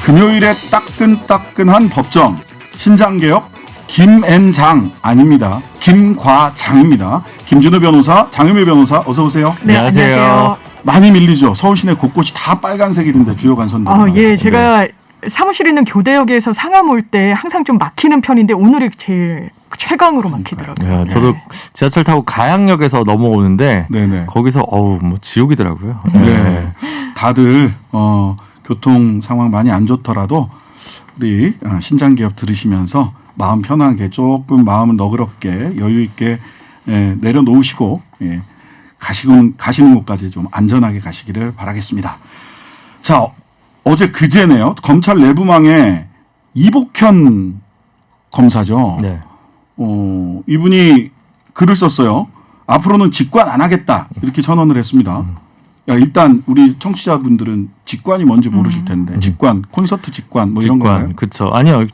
금요일에 따끈따끈한 법정 신장개혁 김앤장 아닙니다. 김과장입니다. 김준우 변호사, 장유미 변호사 어서 오세요. 네, 안녕하세요. 많이 밀리죠. 서울 시내 곳곳이 다 빨간색이던데 주요 간선도. 예, 제가 사무실에 있는 교대역에서 상암 올 때 항상 좀 막히는 편인데 오늘이 제일 최강으로 막히더라고요. 네, 저도 지하철 타고 가양역에서 넘어오는데 네네. 거기서 뭐 지옥이더라고요. 네. 다들 교통 상황 많이 안 좋더라도 우리 신장개혁 들으시면서 마음 편하게 조금 마음을 너그럽게 여유 있게 내려놓으시고 가시는 곳까지 좀 안전하게 가시기를 바라겠습니다. 자, 어제 그제네요. 검찰 내부망에 이복현 검사죠. 네. 이분이 글을 썼어요. 앞으로는 직관 안 하겠다 이렇게 선언을 했습니다. 일단 우리 청취자분들은 직관이 뭔지 모르실 텐데 직관, 콘서트 직관 뭐 이런 건가요? 그렇죠. 아니요.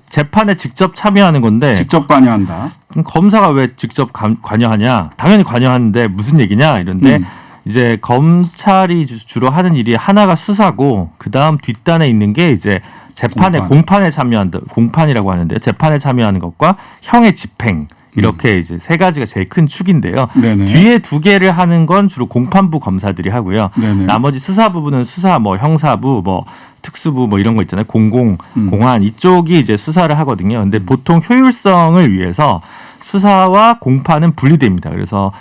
재판에 직접 참여하는 건데 직접 관여한다. 그럼 검사가 왜 직접 관여하냐? 당연히 관여하는데 무슨 얘기냐? 이런데 이제 검찰이 주로 하는 일이 하나가 수사고 그다음 뒷단에 있는 게 이제 재판에 공판에 참여한다. 공판이라고 하는데요. 재판에 참여하는 것과 형의 집행 이렇게 이제 세 가지가 제일 큰 축인데요. 네네. 뒤에 두 개를 하는 건 주로 공판부 검사들이 하고요. 네네. 나머지 수사 부분은 수사 뭐 형사부 뭐 특수부 뭐 이런 거 있잖아요. 공안 이쪽이 이제 수사를 하거든요. 근데 보통 효율성을 위해서 수사와 공판은 분리됩니다. 그래서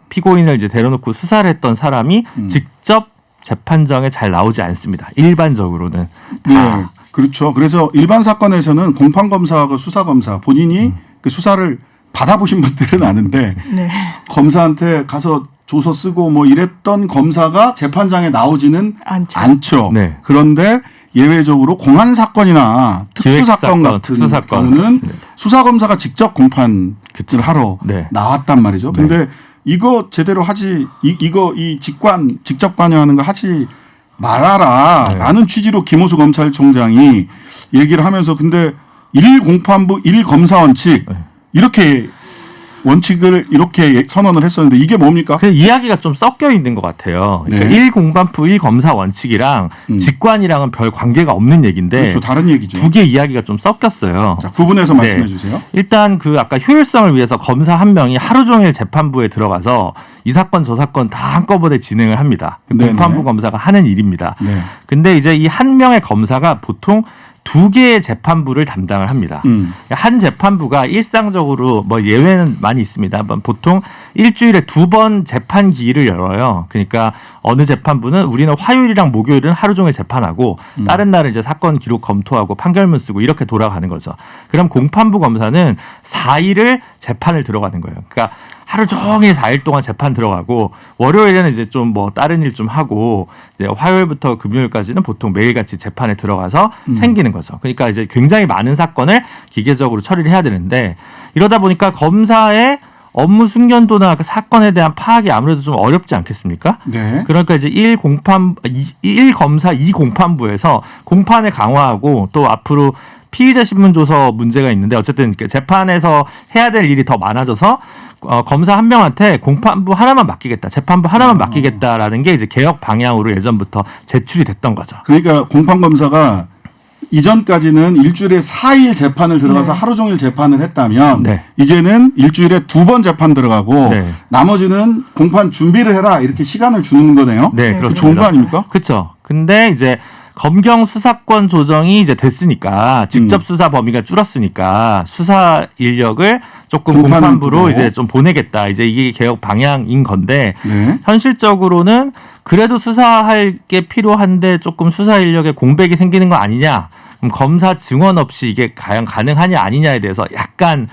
피고인을 이제 데려놓고 수사를 했던 사람이 직접 재판정에 잘 나오지 않습니다. 일반적으로는. 네, 그렇죠. 그래서 일반 사건에서는 공판검사하고 수사검사 본인이 그 수사를 받아보신 분들은 아는데 네. 검사한테 가서 조서 쓰고 뭐 이랬던 검사가 재판장에 나오지는 않죠. 네. 그런데 예외적으로 공안 사건이나 특수사건 같은 경우는 맞습니다. 수사검사가 직접 공판을 하러 네. 나왔단 말이죠. 근데 이거 제대로 하지 이 직접 관여하는 거 하지 말아라라는 취지로 김호수 검찰총장이 얘기를 하면서 근데 1공판부 1검사 원칙 이렇게 원칙을 이렇게 선언을 했었는데 이게 뭡니까? 그 이야기가 좀 섞여 있는 것 같아요. 그러니까 네. 1공판부 1검사 원칙이랑 직관이랑은 별 관계가 없는 얘기인데 그렇죠. 다른 얘기죠. 두 개 이야기가 좀 섞였어요. 자, 구분해서 말씀해 주세요. 일단 그 아까 효율성을 위해서 검사 한 명이 하루 종일 재판부에 들어가서 이 사건 저 사건 다 한꺼번에 진행을 합니다. 공판부 검사가 하는 일입니다. 네. 근데 이제 이 한 명의 검사가 보통 두 개의 재판부를 담당을 합니다. 한 재판부가 일상적으로 뭐 예외는 많이 있습니다. 보통 일주일에 2번 재판 기일을 열어요. 그러니까 어느 재판부는 우리는 화요일이랑 목요일은 하루 종일 재판하고 다른 날은 이제 사건 기록 검토하고 판결문 쓰고 이렇게 돌아가는 거죠. 그럼 공판부 검사는 4일을 재판을 들어가는 거예요. 그러니까 하루 종일 4일 동안 재판 들어가고 월요일에는 이제 좀 뭐 다른 일 좀 하고 이제 화요일부터 금요일까지는 보통 매일같이 재판에 들어가서 생기는 거죠. 그러니까 이제 굉장히 많은 사건을 기계적으로 처리를 해야 되는데 이러다 보니까 검사의 업무 숙련도나 그 사건에 대한 파악이 아무래도 좀 어렵지 않겠습니까? 네. 그러니까 이제 1검사 2공판부에서 공판을 강화하고 또 앞으로 피의자 신문 조서 문제가 있는데 어쨌든 재판에서 해야 될 일이 더 많아져서 검사 한 명한테 공판부 하나만 맡기겠다, 재판부 하나만 맡기겠다라는 게 이제 개혁 방향으로 예전부터 제출이 됐던 거죠. 그러니까 공판검사가 이전까지는 일주일에 4일 재판을 들어가서 하루 종일 재판을 했다면 이제는 일주일에 2번 재판 들어가고 나머지는 공판 준비를 해라 이렇게 시간을 주는 거네요. 네, 그렇습니다. 좋은 거 아닙니까? 그렇죠. 근데 이제 검경 수사권 조정이 이제 됐으니까 직접 수사 범위가 줄었으니까 수사 인력을 조금 공판부로 이제 좀 보내겠다. 이제 이게 개혁 방향인 건데 현실적으로는 그래도 수사할 게 필요한데 조금 수사 인력에 공백이 생기는 거 아니냐. 그럼 검사 증언 없이 이게 과연 가능하냐 아니냐에 대해서 약간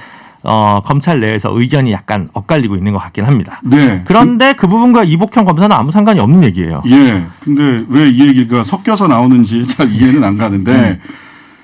검찰 내에서 의견이 약간 엇갈리고 있는 것 같긴 합니다. 네. 그런데 그 부분과 이복현 검사는 아무 상관이 없는 얘기예요. 예. 근데 왜 이 얘기가 섞여서 나오는지 잘 이해는 안 가는데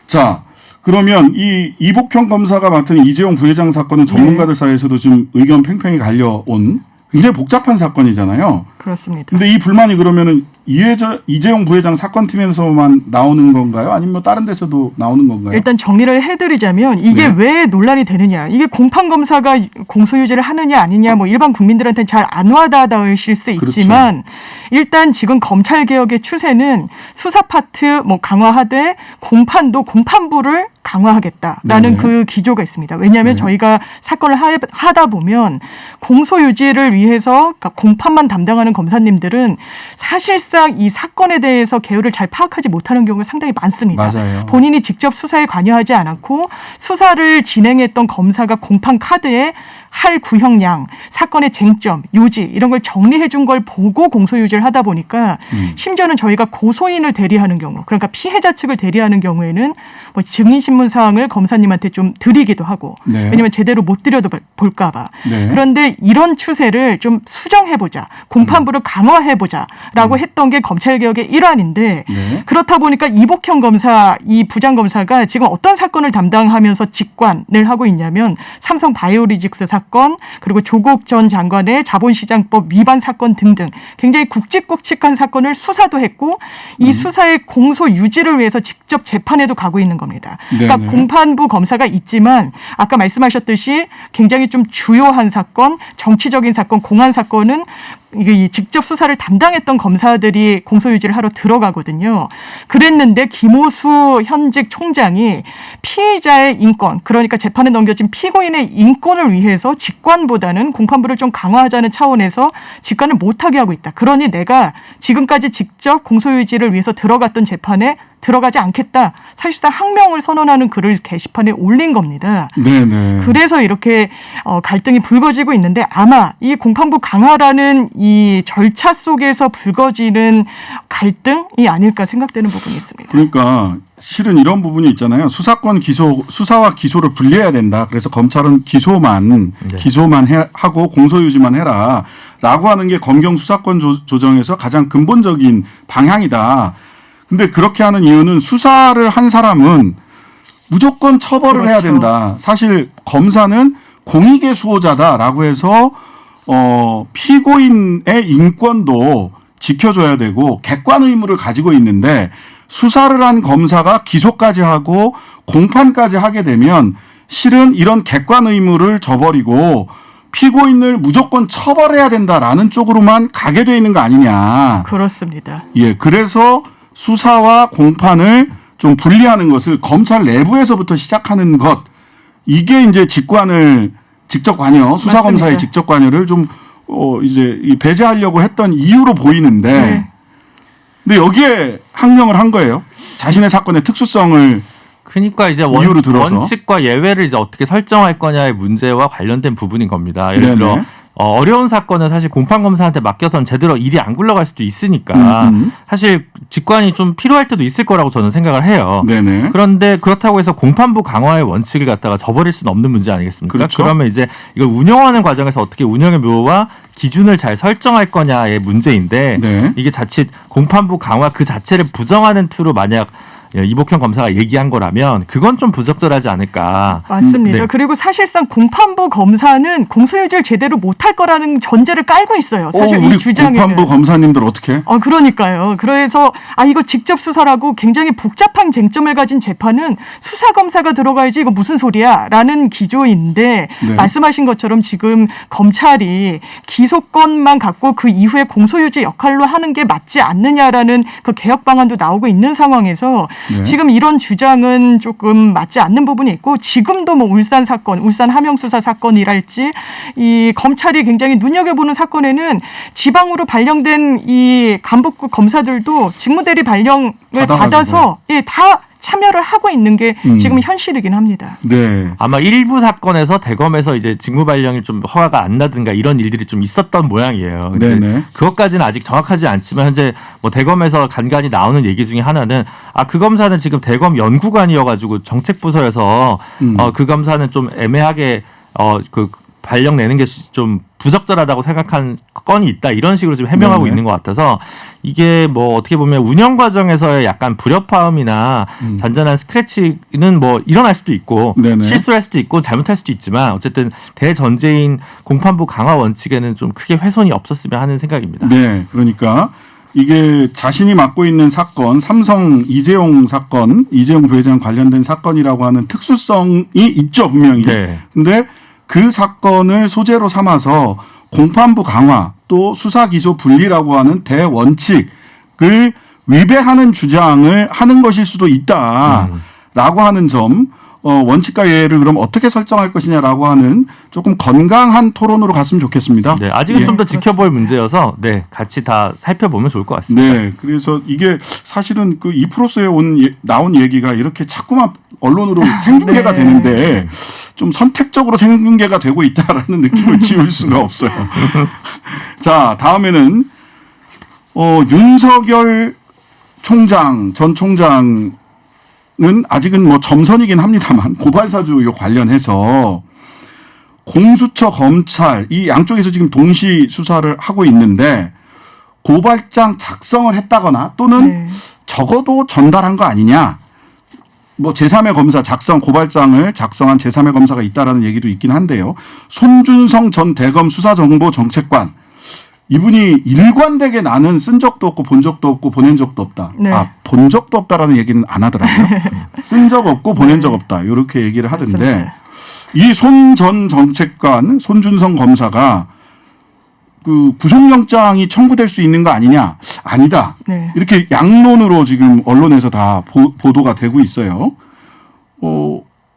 자, 그러면 이 이복현 검사가 맡은 이재용 부회장 사건은 전문가들 사이에서도 지금 의견 팽팽히 갈려온 굉장히 복잡한 사건이잖아요. 그렇습니다. 근데 이 불만이 그러면은 이재용 부회장 사건팀에서만 나오는 건가요? 아니면 뭐 다른 데서도 나오는 건가요? 일단 정리를 해드리자면 이게 네. 왜 논란이 되느냐. 이게 공판 검사가 공소유지를 하느냐 아니냐 뭐 일반 국민들한테는 잘 안 와닿으실 수 있지만 일단 지금 검찰 개혁의 추세는 수사 파트 뭐 강화하되 공판부를 강화하겠다라는 네. 그 기조가 있습니다. 왜냐하면 네. 저희가 사건을 하다 보면 공소유지를 위해서 공판만 담당하는 검사님들은 사실상 이 사건에 대해서 개요를 잘 파악하지 못하는 경우가 상당히 많습니다. 맞아요. 본인이 직접 수사에 관여하지 않았고 수사를 진행했던 검사가 공판 카드에 할 구형량, 사건의 쟁점, 요지 이런 걸 정리해 준 걸 보고 공소유지를 하다 보니까 심지어는 저희가 고소인을 대리하는 경우, 그러니까 피해자 측을 대리하는 경우에는 뭐 증인신문 사항을 검사님한테 좀 드리기도 하고 네. 왜냐하면 제대로 못 드려도 볼까 봐. 네. 그런데 이런 추세를 좀 수정해보자, 공판부를 강화해보자라고 했던 게 검찰개혁의 일환인데 네. 그렇다 보니까 이복형 검사, 이 부장검사가 지금 어떤 사건을 담당하면서 직관을 하고 있냐면 삼성 바이오로직스 사건 그리고 조국 전 장관의 자본시장법 위반 사건 등등 굉장히 굵직굵직한 사건을 수사도 했고 이 수사의 공소 유지를 위해서 직접 재판에도 가고 있는 겁니다. 그러니까 네네. 공판부 검사가 있지만 아까 말씀하셨듯이 굉장히 좀 주요한 사건, 정치적인 사건, 공안 사건은 이게 직접 수사를 담당했던 검사들이 공소유지를 하러 들어가거든요. 그랬는데 김오수 현직 총장이 피의자의 인권, 그러니까 재판에 넘겨진 피고인의 인권을 위해서 직관보다는 공판부를 좀 강화하자는 차원에서 직관을 못하게 하고 있다. 그러니 내가 지금까지 직접 공소유지를 위해서 들어갔던 재판에 들어가지 않겠다. 사실상 항명을 선언하는 글을 게시판에 올린 겁니다. 네네. 그래서 이렇게 갈등이 불거지고 있는데 아마 이 공판부 강화라는 이 절차 속에서 불거지는 갈등이 아닐까 생각되는 부분이 있습니다. 그러니까 실은 이런 부분이 있잖아요. 수사와 기소를 분리해야 된다. 그래서 검찰은 기소만 하고 공소유지만 해라라고 하는 게 검경 수사권 조정에서 가장 근본적인 방향이다. 근데 그렇게 하는 이유는 수사를 한 사람은 무조건 처벌을 그렇죠. 해야 된다. 사실 검사는 공익의 수호자다라고 해서 피고인의 인권도 지켜줘야 되고 객관 의무를 가지고 있는데 수사를 한 검사가 기소까지 하고 공판까지 하게 되면 실은 이런 객관 의무를 저버리고 피고인을 무조건 처벌해야 된다라는 쪽으로만 가게 돼 있는 거 아니냐. 그렇습니다. 예, 그래서 수사와 공판을 좀 분리하는 것을 검찰 내부에서부터 시작하는 것, 이게 이제 직관을 직접 관여, 수사검사의 맞습니다. 직접 관여를 좀 이제 배제하려고 했던 이유로 보이는데, 네. 근데 여기에 항명을 한 거예요. 자신의 사건의 특수성을 그러니까 이제 이유로 들어서. 원칙과 예외를 이제 어떻게 설정할 거냐의 문제와 관련된 부분인 겁니다. 예를 들어 네네. 어려운 사건은 사실 공판검사한테 맡겨서는 제대로 일이 안 굴러갈 수도 있으니까 사실 직관이 좀 필요할 때도 있을 거라고 저는 생각을 해요. 네네. 그런데 그렇다고 해서 공판부 강화의 원칙을 갖다가 저버릴 수는 없는 문제 아니겠습니까? 그렇죠. 그러면 이제 이걸 운영하는 과정에서 어떻게 운영의 묘와 기준을 잘 설정할 거냐의 문제인데 네. 이게 자칫 공판부 강화 그 자체를 부정하는 투로 만약 이복형 검사가 얘기한 거라면 그건 좀 부적절하지 않을까. 맞습니다. 네. 그리고 사실상 공판부 검사는 공소유지를 제대로 못할 거라는 전제를 깔고 있어요. 사실 우리 이 주장에는. 공판부 검사님들 어떻게? 그러니까요. 그래서 이거 직접 수사라고 굉장히 복잡한 쟁점을 가진 재판은 수사검사가 들어가야지 이거 무슨 소리야라는 기조인데 네. 말씀하신 것처럼 지금 검찰이 기소권만 갖고 그 이후에 공소유지 역할로 하는 게 맞지 않느냐라는 그 개혁 방안도 나오고 있는 상황에서 네. 지금 이런 주장은 조금 맞지 않는 부분이 있고 지금도 뭐 울산 사건, 울산 함영수사 사건이랄지 이 검찰이 굉장히 눈여겨보는 사건에는 지방으로 발령된 이 간부급 검사들도 직무대리 발령을 받아서 다 참여를 하고 있는 게 지금 현실이긴 합니다. 네. 아마 일부 사건에서 대검에서 이제 직무 발령이 좀 허가가 안 나든가 이런 일들이 좀 있었던 모양이에요. 근데 네네. 그것까지는 아직 정확하지 않지만 현재 뭐 대검에서 간간히 나오는 얘기 중에 하나는 그 검사는 지금 대검 연구관이어가지고 정책부서에서 그 검사는 좀 애매하게 그 발령 내는 게 좀 부적절하다고 생각한 건이 있다 이런 식으로 지금 해명하고 네네. 있는 것 같아서 이게 뭐 어떻게 보면 운영 과정에서의 약간 불협화음이나 잔잔한 스크래치는 뭐 일어날 수도 있고 네네. 실수할 수도 있고 잘못할 수도 있지만 어쨌든 대전제인 공판부 강화 원칙에는 좀 크게 훼손이 없었으면 하는 생각입니다. 네, 그러니까 이게 자신이 맡고 있는 사건, 삼성 이재용 사건, 이재용 부회장 관련된 사건이라고 하는 특수성이 있죠, 분명히. 네. 근데 그 사건을 소재로 삼아서 공판부 강화 또 수사 기소 분리라고 하는 대원칙을 위배하는 주장을 하는 것일 수도 있다라고 하는 점, 원칙과 예를 그럼 어떻게 설정할 것이냐라고 하는 조금 건강한 토론으로 갔으면 좋겠습니다. 네, 아직은 예. 좀 더 지켜볼 문제여서 네, 같이 다 살펴보면 좋을 것 같습니다. 네, 그래서 이게 사실은 그 이프로스에 나온 얘기가 이렇게 자꾸만 언론으로 생중계가 네. 되는데 좀 선택적으로 생중계가 되고 있다라는 느낌을 지울 수가 없어요. 자, 다음에는 윤석열 총장 전 총장은 아직은 뭐 점선이긴 합니다만 고발사주 의혹 관련해서 공수처 검찰 이 양쪽에서 지금 동시 수사를 하고 있는데 고발장 작성을 했다거나 또는 네. 적어도 전달한 거 아니냐. 뭐 제3의 검사 고발장을 작성한 제3의 검사가 있다라는 얘기도 있긴 한데요. 손준성 전 대검 수사정보정책관 이분이 일관되게 나는 쓴 적도 없고 본 적도 없고 보낸 적도 없다. 네. 본 적도 없다라는 얘기는 안 하더라고요. 쓴 적 없고 보낸 적 없다. 이렇게 얘기를 하던데 맞습니다. 이 손 전 정책관 손준성 검사가 그 구속영장이 청구될 수 있는 거 아니냐? 아니다. 네. 이렇게 양론으로 지금 언론에서 다 보도가 되고 있어요.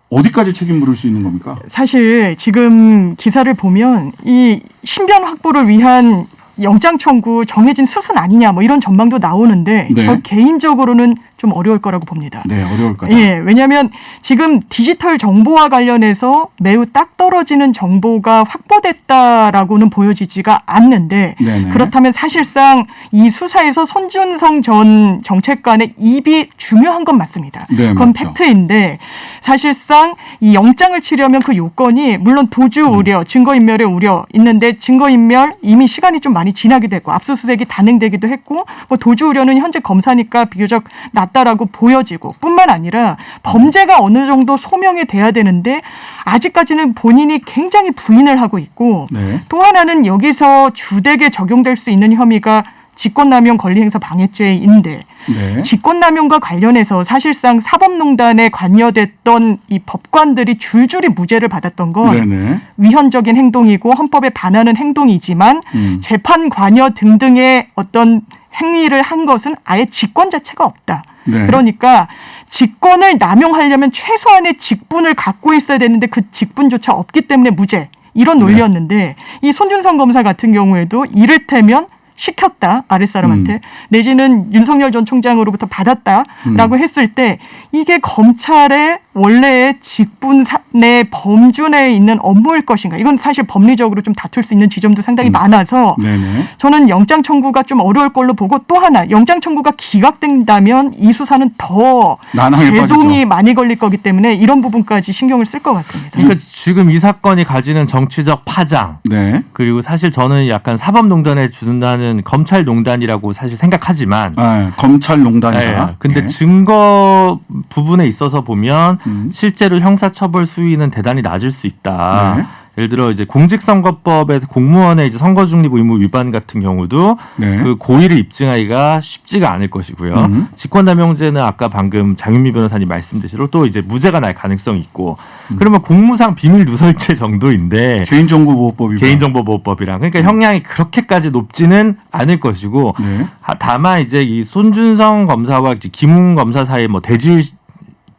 어디까지 책임 물을 수 있는 겁니까? 사실 지금 기사를 보면 이 신변 확보를 위한 영장 청구 정해진 수순 아니냐 뭐 이런 전망도 나오는데 네. 저 개인적으로는 좀 어려울 거라고 봅니다. 네, 어려울 거다. 예, 왜냐하면 지금 디지털 정보와 관련해서 매우 딱 떨어지는 정보가 확보됐다라고는 보여지지가 않는데 네네. 그렇다면 사실상 이 수사에서 손준성 전 정책관의 입이 중요한 건 맞습니다. 네, 그건 맞죠. 팩트인데 사실상 이 영장을 치려면 그 요건이 물론 도주 우려, 증거인멸의 우려 있는데 증거인멸 이미 시간이 좀 많이 지나기도 했고 압수수색이 단행되기도 했고 뭐 도주 우려는 현재 검사니까 비교적 낮다라고 보여지고 뿐만 아니라 범죄가 어느 정도 소명이 돼야 되는데 아직까지는 본인이 굉장히 부인을 하고 있고 네. 또 하나는 여기서 주되게 적용될 수 있는 혐의가 직권남용 권리행사 방해죄인데 네. 직권남용과 관련해서 사실상 사법농단에 관여됐던 이 법관들이 줄줄이 무죄를 받았던 건 네네. 위헌적인 행동이고 헌법에 반하는 행동이지만 재판 관여 등등의 어떤 행위를 한 것은 아예 직권 자체가 없다. 네. 그러니까 직권을 남용하려면 최소한의 직분을 갖고 있어야 되는데 그 직분조차 없기 때문에 무죄. 이런 논리였는데 이 손준성 검사 같은 경우에도 이를테면 시켰다 아랫사람한테 내지는 윤석열 전 총장으로부터 받았다라고 했을 때 이게 검찰의 원래의 직분 내 범주 내에 있는 업무일 것인가 이건 사실 법리적으로 좀 다툴 수 있는 지점도 상당히 많아서 네네. 저는 영장 청구가 좀 어려울 걸로 보고 또 하나 영장 청구가 기각된다면 이 수사는 더 난항에 제동이 빠지죠. 많이 걸릴 거기 때문에 이런 부분까지 신경을 쓸 것 같습니다. 그러니까 지금 이 사건이 가지는 정치적 파장 네. 그리고 사실 저는 약간 사법농단에 준하는 검찰농단이라고 사실 생각하지만 검찰농단이다. 네, 근데 예. 증거 부분에 있어서 보면 실제로 형사처벌 수위는 대단히 낮을 수 있다. 네. 예를 들어 이제 공직선거법의 공무원의 이제 선거중립 의무 위반 같은 경우도 네. 그 고의를 입증하기가 쉽지가 않을 것이고요. 직권남용죄는 아까 방금 장윤미 변호사님 말씀드린 또 이제 무죄가 날 가능성이 있고 그러면 공무상 비밀 누설죄 정도인데 개인정보보호법이랑 그러니까 형량이 그렇게까지 높지는 않을 것이고 네. 다만 이제 이 손준성 검사와 이제 김웅 검사 사이 뭐 대질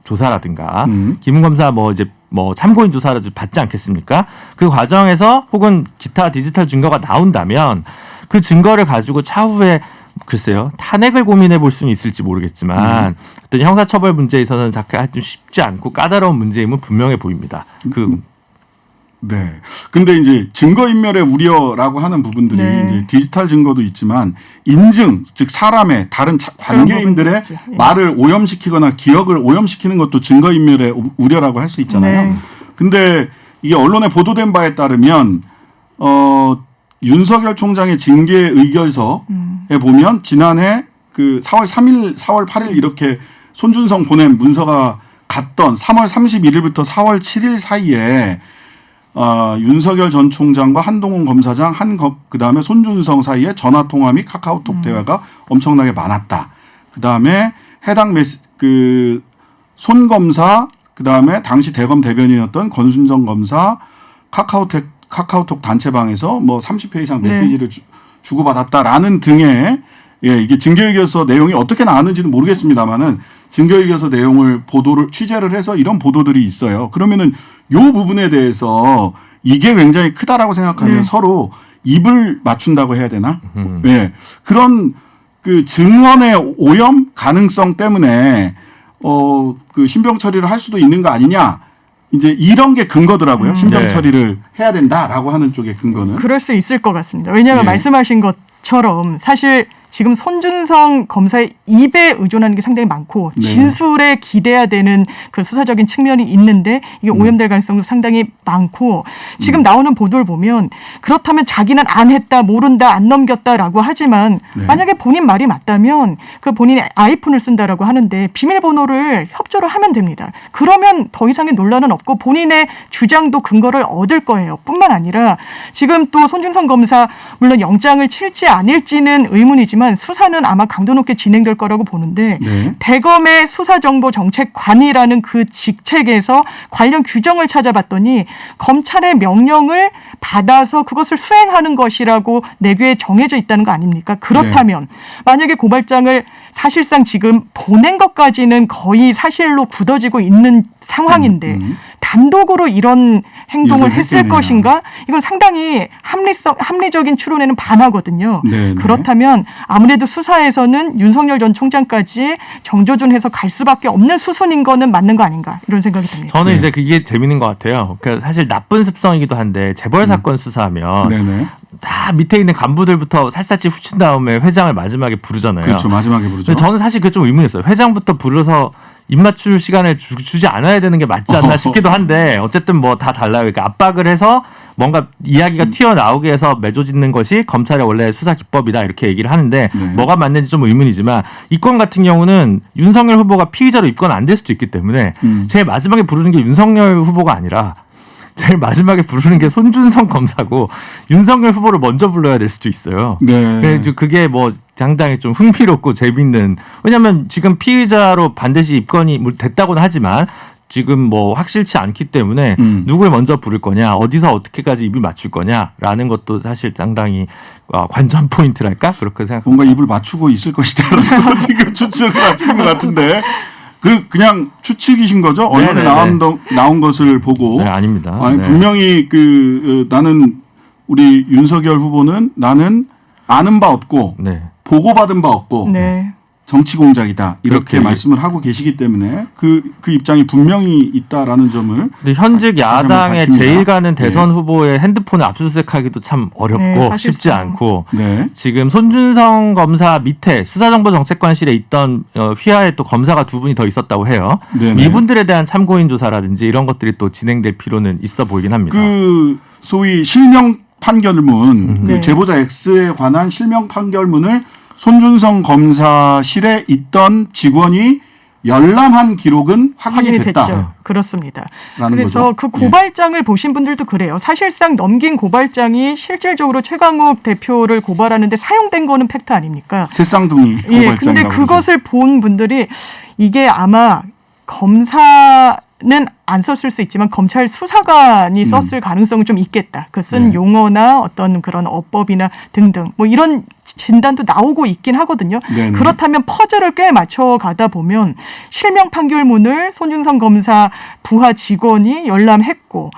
조사라든가 김웅 검사 뭐 이제 뭐 참고인 조사를 받지 않겠습니까? 그 과정에서 혹은 기타 디지털 증거가 나온다면 그 증거를 가지고 차후에 글쎄요 탄핵을 고민해 볼 수는 있을지 모르겠지만 어떤 형사처벌 문제에 있어서는 하여튼 쉽지 않고 까다로운 문제임은 분명해 보입니다. 네. 근데 이제 증거인멸의 우려라고 하는 부분들이 네. 이제 디지털 증거도 있지만 인증, 즉 사람의 다른 관계인들의 부분도 있죠. 예. 말을 오염시키거나 기억을 오염시키는 것도 증거인멸의 우려라고 할 수 있잖아요. 네. 근데 이게 언론에 보도된 바에 따르면 윤석열 총장의 징계 의결서에 보면 지난해 그 4월 3일, 4월 8일 이렇게 손준성 보낸 문서가 갔던 3월 31일부터 4월 7일 사이에 윤석열 전 총장과 한동훈 검사장, 그다음에 손준성 사이에 전화 통화 및 카카오톡 대화가 엄청나게 많았다. 그다음에 해당 손 검사, 그다음에 당시 대검 대변인이었던 권순정 검사 카카오톡 단체방에서 뭐 30회 이상 메시지를 주고받았다라는 등의 이게 징계의결서 내용이 어떻게 나왔는지는 모르겠습니다만은 징계의결서 내용을 취재를 해서 이런 보도들이 있어요. 그러면은 요 부분에 대해서 이게 굉장히 크다라고 생각하면 서로 입을 맞춘다고 해야 되나? 네. 그런 그 증언의 오염 가능성 때문에 그 신병 처리를 할 수도 있는 거 아니냐? 이제 이런 게 근거더라고요. 신병 처리를 해야 된다라고 하는 쪽의 근거는. 그럴 수 있을 것 같습니다. 왜냐하면 말씀하신 것처럼 사실 지금 손준성 검사의 입에 의존하는 게 상당히 많고 진술에 기대야 되는 그 수사적인 측면이 있는데 이게 오염될 가능성도 상당히 많고 지금 나오는 보도를 보면 그렇다면 자기는 안 했다, 모른다, 안 넘겼다라고 하지만 만약에 본인 말이 맞다면 그 본인이 아이폰을 쓴다라고 하는데 비밀번호를 협조를 하면 됩니다. 그러면 더 이상의 논란은 없고 본인의 주장도 근거를 얻을 거예요. 뿐만 아니라 지금 또 손준성 검사 물론 영장을 칠지 아닐지는 의문이지만 수사는 아마 강도 높게 진행될 거라고 보는데 대검의 수사정보정책관이라는 그 직책에서 관련 규정을 찾아봤더니 검찰의 명령을 받아서 그것을 수행하는 것이라고 내규에 정해져 있다는 거 아닙니까? 그렇다면 만약에 고발장을 사실상 지금 보낸 것까지는 거의 사실로 굳어지고 있는 상황인데 단독으로 이런 행동을 했을 것인가? 이건 상당히 합리적인 추론에는 반하거든요. 그렇다면 아무래도 수사에서는 윤석열 전 총장까지 정조준 해서 갈 수밖에 없는 수순인 거는 맞는 거 아닌가 이런 생각이 듭니다. 저는 이제 그게 재밌는 것 같아요. 그러니까 사실 나쁜 습성이기도 한데 재벌 사건 수사하면 다 밑에 있는 간부들부터 살살지 후친 다음에 회장을 마지막에 부르잖아요. 그렇죠. 마지막에 부르죠. 근데 저는 사실 그게 좀 의문이었어요. 회장부터 불러서 입 맞출 시간을 주지 않아야 되는 게 맞지 않나 싶기도 한데 어쨌든 뭐 다 달라요. 그러니까 압박을 해서 뭔가 이야기가 튀어나오게 해서 매조짓는 것이 검찰의 원래 수사 기법이다 이렇게 얘기를 하는데 뭐가 맞는지 좀 의문이지만 이 건 같은 경우는 윤석열 후보가 피의자로 입건 안 될 수도 있기 때문에 제일 마지막에 부르는 게 윤석열 후보가 아니라 제일 마지막에 부르는 게 손준성 검사고 윤석열 후보를 먼저 불러야 될 수도 있어요. 그래서 그게 뭐 상당히 좀 흥미롭고 재밌는 왜냐하면 지금 피의자로 반드시 입건이 됐다고는 하지만 지금 뭐 확실치 않기 때문에 누굴 먼저 부를 거냐 어디서 어떻게까지 입을 맞출 거냐라는 것도 사실 상당히 관전 포인트랄까 그렇게 생각합니다. 뭔가 입을 맞추고 있을 것이다라고 지금 추측을 하시는 것 같은데 그냥 추측이신 거죠? 언론에 나온 것을 보고. 네, 아닙니다. 아니, 분명히 나는 우리 윤석열 후보는 나는 아는 바 없고 보고받은 바 없고 정치 공작이다 이렇게 말씀을 하고 계시기 때문에 그 입장이 분명히 있다라는 점을. 근데 현직 야당의 제일 가는 대선 후보의 핸드폰을 압수수색하기도 참 어렵고 쉽지 않고 지금 손준성 검사 밑에 수사정보정책관실에 있던 휘하에 또 검사가 두 분이 더 있었다고 해요. 이분들에 대한 참고인 조사라든지 이런 것들이 또 진행될 필요는 있어 보이긴 합니다. 그 소위 실명 판결문, 그 제보자 X에 관한 실명 판결문을 손준성 검사실에 있던 직원이 열람한 기록은 확인이 됐다. 됐죠. 그렇습니다. 그래서 거죠? 그 고발장을 보신 분들도 그래요. 사실상 넘긴 고발장이 실질적으로 최강욱 대표를 고발하는데 사용된 거는 팩트 아닙니까? 새쌍둥이 고발장이라고. 근데 그것을 본 분들이 이게 아마 검사는 안 썼을 수 있지만 검찰 수사관이 썼을 가능성은 좀 있겠다. 그 쓴 용어나 어떤 그런 어법이나 등등 뭐 이런 진단도 나오고 있긴 하거든요. 그렇다면 퍼즐을 꽤 맞춰가다 보면 실명 판결문을 손준성 검사 부하 직원이 열람했고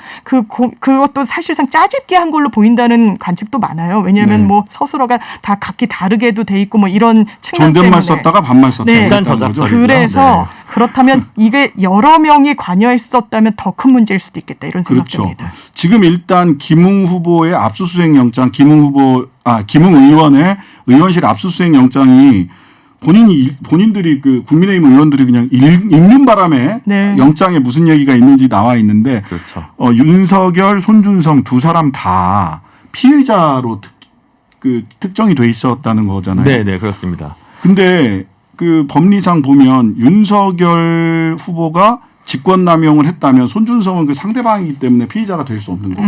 그것도 사실상 짜집기 한 걸로 보인다는 관측도 많아요. 왜냐하면 뭐 서술어가 다 각기 다르게도 돼 있고 뭐 이런 측면 때문에. 존댓말 썼다가 반말 썼다. 일단 저작서. 그래서 그렇다면 이게 여러 명이 관여했었다면 더 큰 문제일 수도 있겠다 이런 생각입니다. 그렇죠. 지금 일단 김웅 후보의 압수수색 영장, 김웅 의원의 의원실 압수수색 영장이 본인들이 그 국민의힘 의원들이 그냥 읽는 바람에 네. 영장에 무슨 얘기가 있는지 나와 있는데 그렇죠. 윤석열, 손준성 두 사람 다 피의자로 특정이 돼 있었다는 거잖아요. 네, 네, 그렇습니다. 근데 그 법리상 보면 윤석열 후보가 직권남용을 했다면 손준성은 그 상대방이기 때문에 피의자가 될 수 없는 거고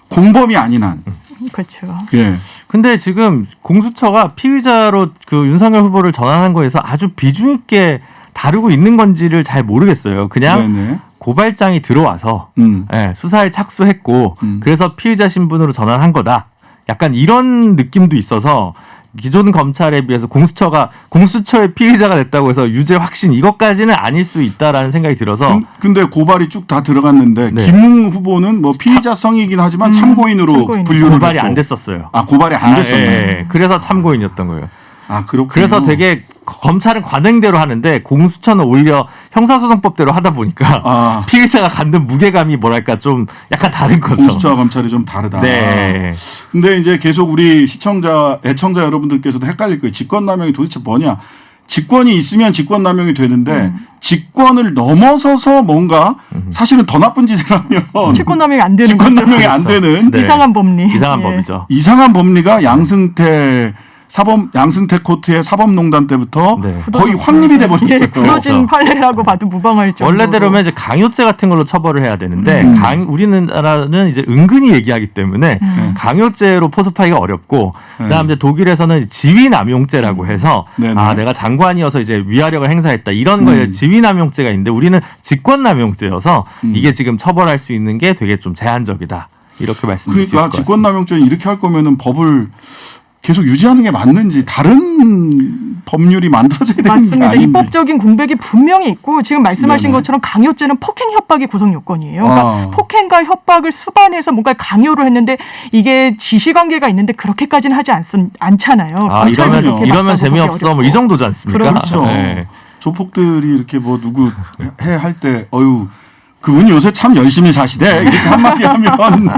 공범이 아닌 한. 그렇죠. 예. 근데 지금 공수처가 피의자로 그 윤석열 후보를 전환한 거에서 아주 비중 있게 다루고 있는 건지를 잘 모르겠어요. 그냥 네네. 고발장이 들어와서 예, 수사에 착수했고 그래서 피의자 신분으로 전환한 거다. 약간 이런 느낌도 있어서 기존 검찰에 비해서 공수처의 피의자가 됐다고 해서 유죄 확신 이것까지는 아닐 수 있다라는 생각이 들어서 근데 고발이 쭉 다 들어갔는데 네. 김웅 후보는 뭐 피의자성이긴 하지만 참고인으로 참고인. 분류를 고발이 했고. 안 됐었어요. 아 고발이 안 됐었나요? 예. 그래서 참고인이었던 거예요. 아 그렇군요. 그래서 되게 검찰은 관행대로 하는데 공수처는 오히려 형사소송법대로 하다 보니까 아. 피의자가 갖는 무게감이 뭐랄까 좀 약간 다른 거죠. 공수처와 검찰이 좀 다르다. 네. 근데 이제 계속 우리 애청자 여러분들께서도 헷갈릴 거예요. 직권남용이 도대체 뭐냐? 직권이 있으면 직권남용이 되는데 직권을 넘어서서 뭔가 사실은 더 나쁜 짓을 하면 직권남용이 안 되는 거죠. 직권남용이 안 그렇죠. 되는 네. 이상한 법리. 이상한 예. 법이죠. 이상한 법리가 양승태 코트의 사법농단 때부터 네. 거의 확립이 돼 버렸어요. 예, 굳어진 판례라고 봐도 무방할 정도로. 원래대로면 이제 강요죄 같은 걸로 처벌을 해야 되는데 우리나라는 이제 은근히 얘기하기 때문에 강요죄로 포섭하기가 어렵고 그다음 이제 독일에서는 지위남용죄라고 해서 네네. 아 내가 장관이어서 이제 위화력을 행사했다 이런 거에 지위남용죄가 있는데 우리는 직권남용죄여서 이게 지금 처벌할 수 있는 게 되게 좀 제한적이다 이렇게 말씀드릴 수 있을 것 그러니까 같습니다. 직권남용죄는 이렇게 할 거면은 법을 계속 유지하는 게 맞는지 다른 법률이 만들어져야 되는 게 맞습니다. 아닌지. 입법적인 공백이 분명히 있고 지금 말씀하신 네네. 것처럼 강요죄는 폭행 협박이 구성 요건이에요. 그러니까 아. 폭행과 협박을 수반해서 뭔가 강요를 했는데 이게 지시관계가 있는데 그렇게까지는 하지 않잖아요. 아 검찰도 이러면 그렇게 이러면 맞다고 보기 재미없어 뭐 어렵고. 이 정도지 않습니까? 그렇죠. 네. 조폭들이 이렇게 뭐 누구 해 할 때 어유 그분이 요새 참 열심히 사시대 이렇게 한마디 하면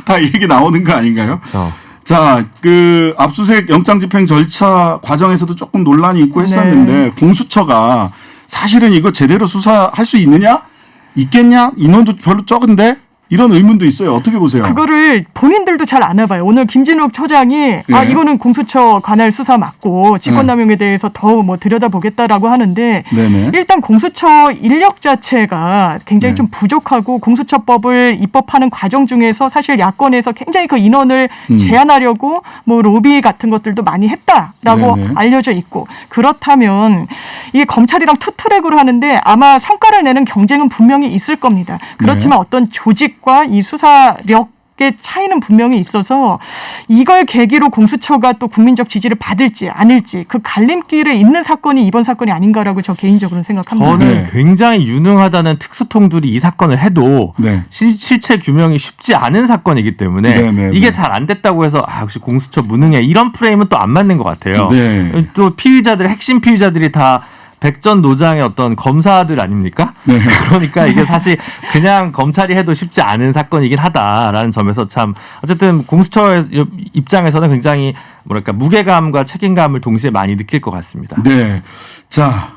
다 얘기 나오는 거 아닌가요? 그렇죠. 자, 그 압수수색 영장 집행 절차 과정에서도 조금 논란이 있고 했었는데 공수처가 사실은 이거 제대로 수사할 수 있겠냐? 인원도 별로 적은데 이런 의문도 있어요. 어떻게 보세요? 그거를 본인들도 잘 안 해봐요. 오늘 김진욱 처장이 아 이거는 공수처 관할 수사 맞고 직권남용에 대해서 더 뭐 들여다보겠다라고 하는데 네네. 일단 공수처 인력 자체가 굉장히 네. 좀 부족하고 공수처법을 입법하는 과정 중에서 사실 야권에서 굉장히 그 인원을 제한하려고 뭐 로비 같은 것들도 많이 했다라고 네네. 알려져 있고 그렇다면 이게 검찰이랑 투트랙으로 하는데 아마 성과를 내는 경쟁은 분명히 있을 겁니다. 그렇지만 어떤 조직과 이 수사력의 차이는 분명히 있어서 이걸 계기로 공수처가 또 국민적 지지를 받을지 아닐지 그 갈림길에 있는 사건이 이번 사건이 아닌가라고 저 개인적으로는 생각합니다. 저는 네. 굉장히 유능하다는 특수통들이 이 사건을 해도 네. 실체 규명이 쉽지 않은 사건이기 때문에 네, 네, 이게 네. 잘 안 됐다고 해서 아 역시 공수처 무능해 이런 프레임은 또 안 맞는 것 같아요. 네. 또 피의자들 핵심 피의자들이 다 백전노장의 어떤 검사들 아닙니까? 네. 그러니까 이게 사실 그냥 검찰이 해도 쉽지 않은 사건이긴 하다라는 점에서 참 어쨌든 공수처의 입장에서는 굉장히 뭐랄까 무게감과 책임감을 동시에 많이 느낄 것 같습니다. 네. 자,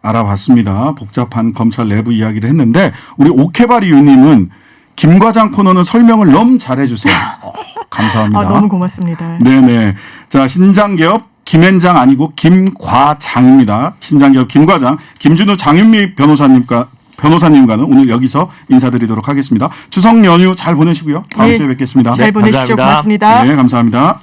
알아봤습니다. 복잡한 검찰 내부 이야기를 했는데 우리 오케바리 유님은 김 과장 코너는 설명을 너무 잘해주세요. 감사합니다. 아, 너무 고맙습니다. 네네. 자, 신장개업 김현장 아니고 김과장입니다. 신장개업 김과장 김준우 장윤미 변호사님과는 오늘 여기서 인사드리도록 하겠습니다. 추석 연휴 잘 보내시고요. 다음 네. 주에 뵙겠습니다. 잘 보내십시오. 감사합니다. 고맙습니다. 네, 감사합니다.